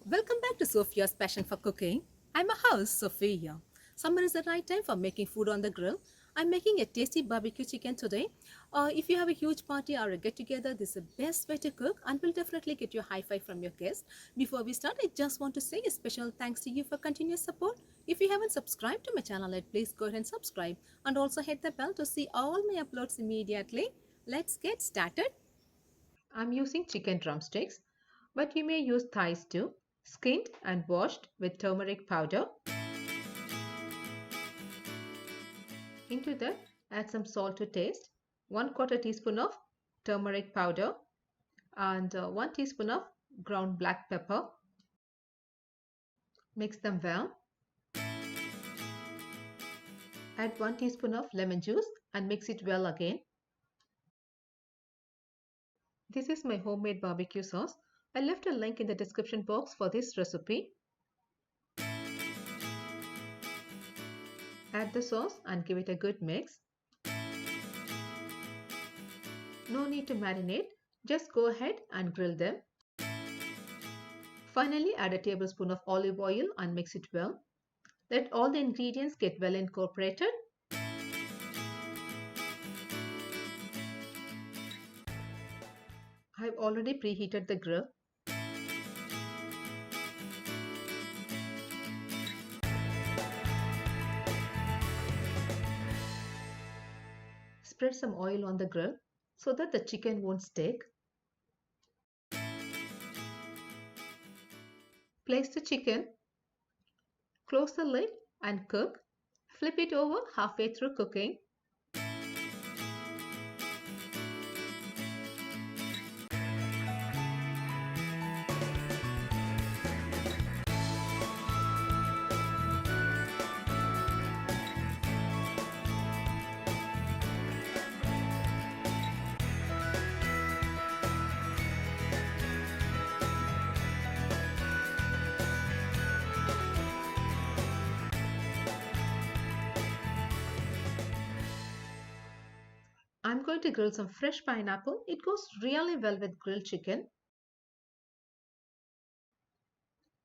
Welcome back to Sophia's Passion for Cooking. I'm a host, Sophia. Summer is the right time for making food on the grill. I'm making a tasty barbecue chicken today. If you have a huge party or a get together, this is the best way to cook and will definitely get you a high five from your guests. Before we start, I just want to say a special thanks to you for continuous support. If you haven't subscribed to my channel yet, please go ahead and subscribe and also hit the bell to see all my uploads immediately. Let's get started. I'm using chicken drumsticks, but you may use thighs too, skinned and washed with turmeric powder. Into that, add some salt to taste, 1/4 teaspoon of turmeric powder, and 1 teaspoon of ground black pepper. Mix them well. Add 1 teaspoon of lemon juice and mix it well again. This is my homemade barbecue sauce. I left a link in the description box for this recipe. Add the sauce and give it a good mix. No need to marinate, just go ahead and grill them. Finally, add a tablespoon of olive oil and mix it well. Let all the ingredients get well incorporated. I've already preheated the grill. Spread some oil on the grill so that the chicken won't stick. Place the chicken, close the lid and cook. Flip it over halfway through cooking. I'm going to grill some fresh pineapple. It goes really well with grilled chicken.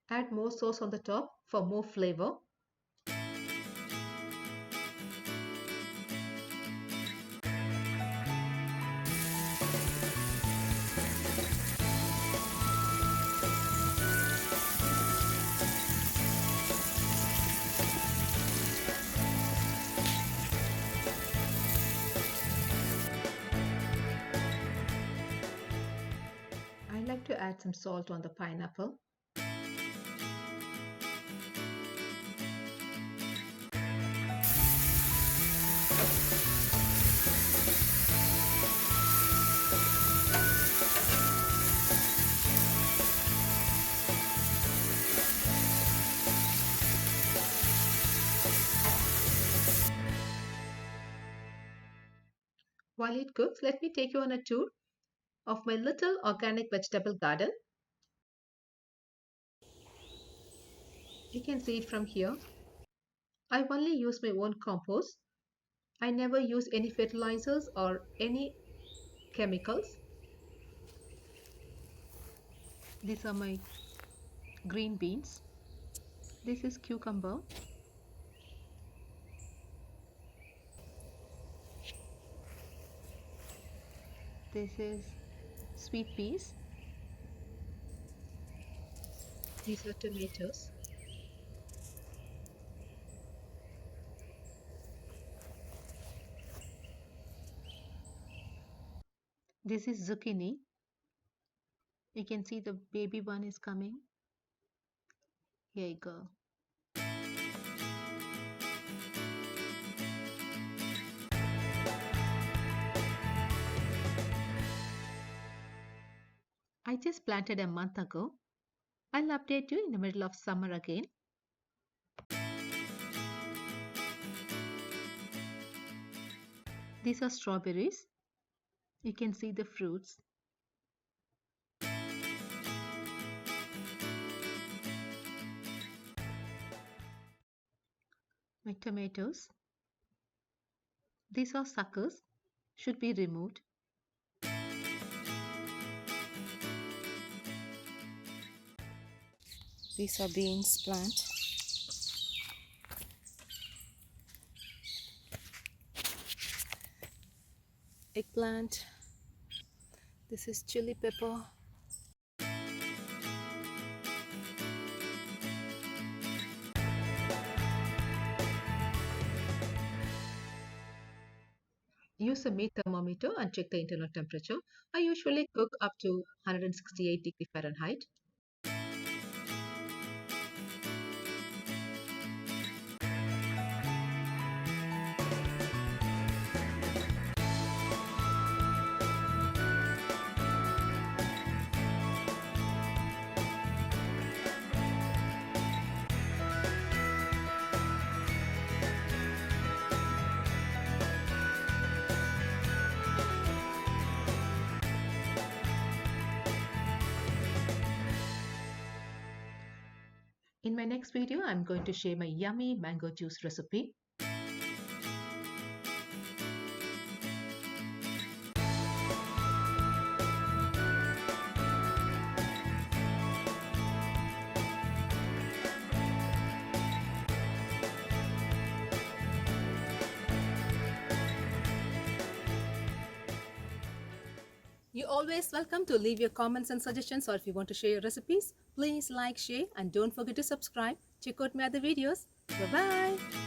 Add more sauce on the top for more flavor. I like to add some salt on the pineapple. While it cooks, let me take you on a tour of my little organic vegetable garden. You can see it from here. I only use my own compost. I never use any fertilizers or any chemicals. These are my green beans. This is cucumber. This is sweet peas. These are tomatoes. This is zucchini. You can see the baby one is coming. Here you go. I just planted a month ago. I'll update you in the middle of summer again. These are strawberries. You can see the fruits. My tomatoes. These are suckers. Should be removed. These are beans plant, eggplant. This is chili pepper. Use a meat thermometer and check the internal temperature. I usually cook up to 168 degree Fahrenheit. In my next video, I'm going to share my yummy mango juice recipe. You're always welcome to leave your comments and suggestions, or if you want to share your recipes, please like, share, and don't forget to subscribe. Check out my other videos. Bye bye.